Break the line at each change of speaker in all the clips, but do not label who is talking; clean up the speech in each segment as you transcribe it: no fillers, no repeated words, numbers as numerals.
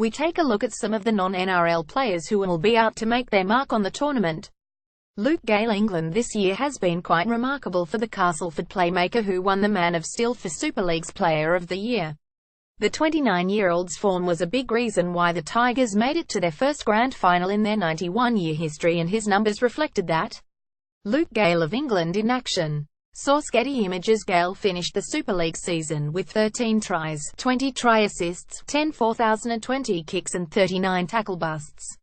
we take a look at some of the non-NRL players who will be out to make their mark on the tournament. Luke Gale. England this year has been quite remarkable for the Castleford playmaker who won the Man of Steel for Super League's Player of the Year. The 29-year-old's form was a big reason why the Tigers made it to their first grand final in their 91-year history, and his numbers reflected that. Luke Gale of England in action. Source: Getty Images. Gale finished the Super League season with 13 tries, 20 try assists, 10 4,020 kicks and 39 tackle busts.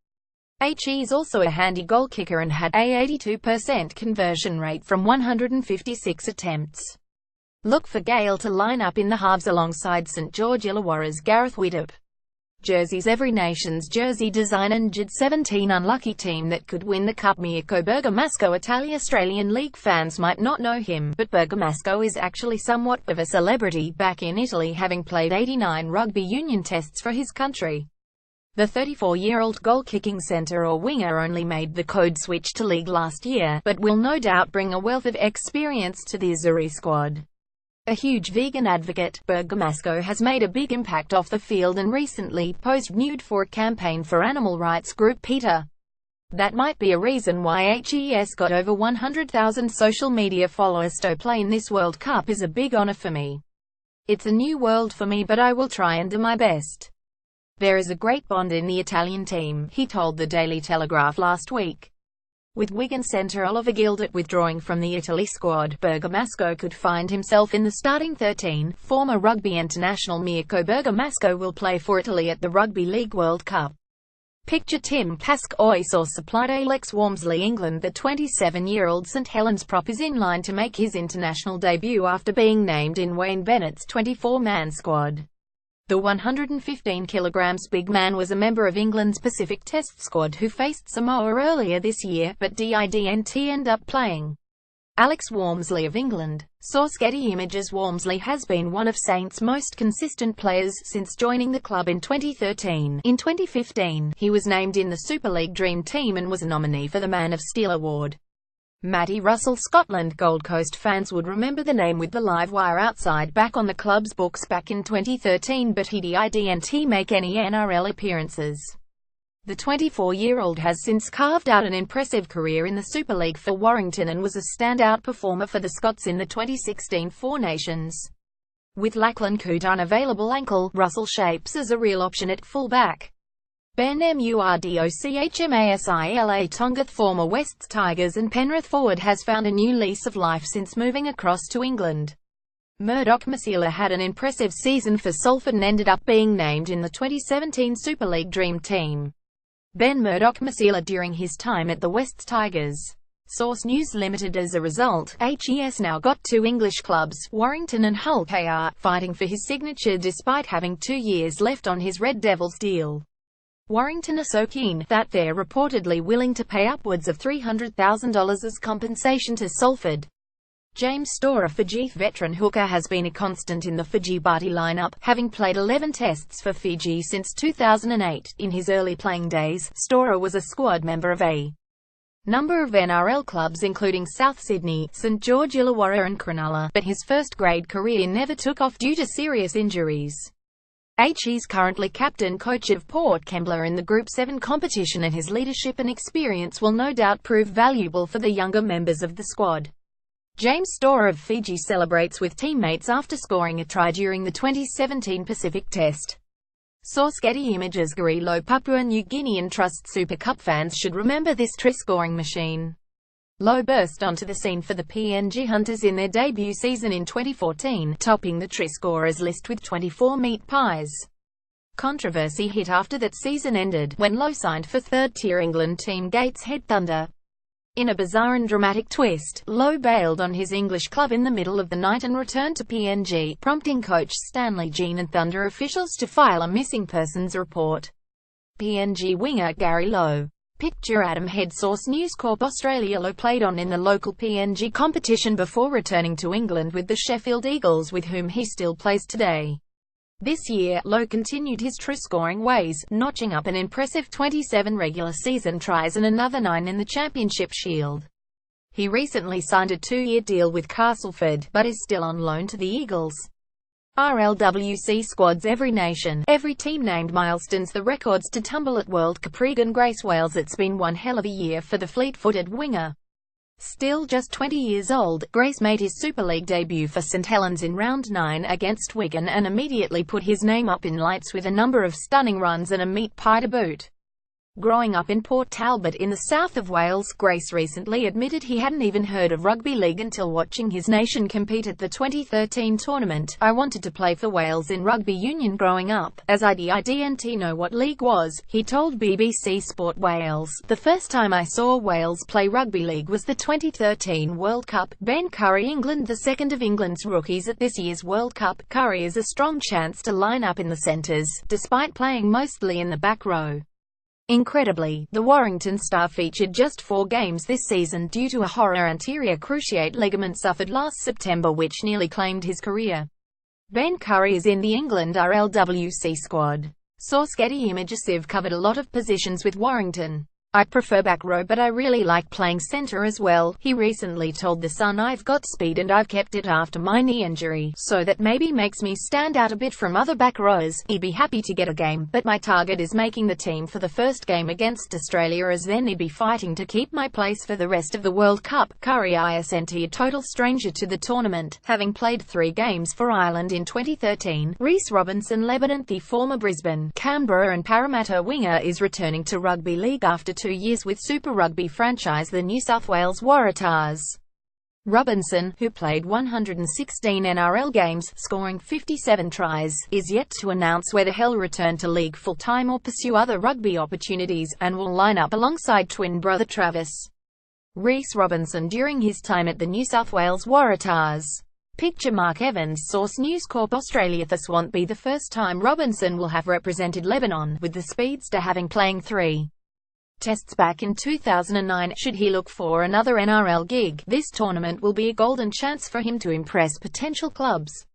He's also a handy goal kicker and had a 82% conversion rate from 156 attempts. Look for Gale to line up in the halves alongside St George Illawarra's Gareth Widdop. Jerseys. Every nation's jersey design and 17 unlucky team that could win the cup. Mirko Bergamasco. Australian League fans might not know him, but Bergamasco is actually somewhat of a celebrity back in Italy, having played 89 rugby union tests for his country. The 34-year-old goal-kicking centre or winger only made the code switch to league last year, but will no doubt bring a wealth of experience to the Azzurri squad. A huge vegan advocate, Bergamasco has made a big impact off the field and recently posed nude for a campaign for animal rights group PETA. That might be a reason why HES got over 100,000 social media followers. To play in this World Cup is a big honour for me. It's a new world for me, but I will try and do my best. There is a great bond in the Italian team, he told the Daily Telegraph last week. With Wigan centre Oliver Gildart withdrawing from the Italy squad, Bergamasco could find himself in the starting 13. Former rugby international Mirko Bergamasco will play for Italy at the Rugby League World Cup. Picture Tim Pascoe. Source supplied. Alex Walmsley. England. The 27-year-old St Helens prop is in line to make his international debut after being named in Wayne Bennett's 24-man squad. The 115 kilograms big man was a member of England's Pacific Test squad who faced Samoa earlier this year, but didn't end up playing. Alex Walmsley of England. Source: Getty Images. Walmsley has been one of Saints' most consistent players since joining the club in 2013. In 2015, he was named in the Super League Dream Team and was a nominee for the Man of Steel award. Matty Russell. Scotland. Gold Coast fans would remember the name with the live wire outside back on the club's books back in 2013, but he didn't make any NRL appearances. The 24-year-old has since carved out an impressive career in the Super League for Warrington and was a standout performer for the Scots in the 2016 Four Nations. With Lachlan Coote unavailable ankle, Russell shapes as a real option at fullback. Ben Murdochmasila Tongath. Former Wests Tigers and Penrith forward has found a new lease of life since moving across to England. Murdochmasila had an impressive season for Salford and ended up being named in the 2017 Super League Dream Team. Ben Murdochmasila during his time at the Wests Tigers. Source: News Limited. As a result, HES now got two English clubs, Warrington and Hull KR, fighting for his signature despite having 2 years left on his Red Devils deal. Warrington are so keen that they're reportedly willing to pay upwards of $300,000 as compensation to Salford. James Storr, a Fiji veteran hooker, has been a constant in the Fiji Bati lineup, having played 11 tests for Fiji since 2008. In his early playing days, Storr was a squad member of a number of NRL clubs including South Sydney, St George Illawarra and Cronulla, but his first-grade career never took off due to serious injuries. He's currently captain-coach of Port Kembla in the Group 7 competition, and his leadership and experience will no doubt prove valuable for the younger members of the squad. James Storr of Fiji celebrates with teammates after scoring a try during the 2017 Pacific Test. Source: Getty Images. Garilo. Papua New Guinean Trust. Super Cup fans should remember this try-scoring machine. Lowe burst onto the scene for the PNG Hunters in their debut season in 2014, topping the try scorers list with 24 meat pies. Controversy hit after that season ended, when Lowe signed for third-tier England team Gateshead Thunder. In a bizarre and dramatic twist, Lowe bailed on his English club in the middle of the night and returned to PNG, prompting coach Stanley Jean and Thunder officials to file a missing persons report. PNG winger Gary Lowe. Picture Adam Head. Source: News Corp Australia. Lowe played on in the local PNG competition before returning to England with the Sheffield Eagles, with whom he still plays today. This year, Lowe continued his try-scoring ways, notching up an impressive 27 regular season tries and another 9 in the Championship Shield. He recently signed a 2-year deal with Castleford, but is still on loan to the Eagles. Rlwc squads. Every nation, every team named milestones, the records to tumble at World Cup. Regan Grace Wales. It's been one hell of a year for the fleet-footed winger. Still just 20 years old, Grace made his Super League debut for St Helens in round 9 against Wigan and immediately put his name up in lights with a number of stunning runs and a meat pie to boot. Growing up in Port Talbot in the south of Wales, Grace recently admitted he hadn't even heard of rugby league until watching his nation compete at the 2013 tournament. "I wanted to play for Wales in rugby union growing up, as I didn't know what league was," he told BBC Sport Wales. "The first time I saw Wales play rugby league was the 2013 World Cup. Ben Curry, England, the second of England's rookies at this year's World Cup. Curry is a strong chance to line up in the centres, despite playing mostly in the back row." Incredibly, the Warrington star featured just 4 games this season due to a horror anterior cruciate ligament suffered last September which nearly claimed his career. Ben Curry is in the England Rlwc squad. Source: Getty Images. I've covered a lot of positions with Warrington. I prefer back row but I really like playing centre as well, he recently told The Sun. "I've got speed and I've kept it after my knee injury, so that maybe makes me stand out a bit from other back rows. I'd be happy to get a game, but my target is making the team for the first game against Australia, as then I'd be fighting to keep my place for the rest of the World Cup." Curry isn't a total stranger to the tournament, having played 3 games for Ireland in 2013. Rhys Robinson, Lebanon. The former Brisbane, Canberra and Parramatta winger is returning to rugby league after 2 years with Super Rugby franchise the New South Wales Waratahs. Robinson, who played 116 NRL games, scoring 57 tries, is yet to announce whether he'll return to league full-time or pursue other rugby opportunities, and will line up alongside twin brother Travis Rhys Robinson during his time at the New South Wales Waratahs. Picture: Mark Evans. Source: News Corp Australia. This won't be the first time Robinson will have represented Lebanon, with the speedster having playing 3 tests back in 2009. Should he look for another NRL gig, this tournament will be a golden chance for him to impress potential clubs.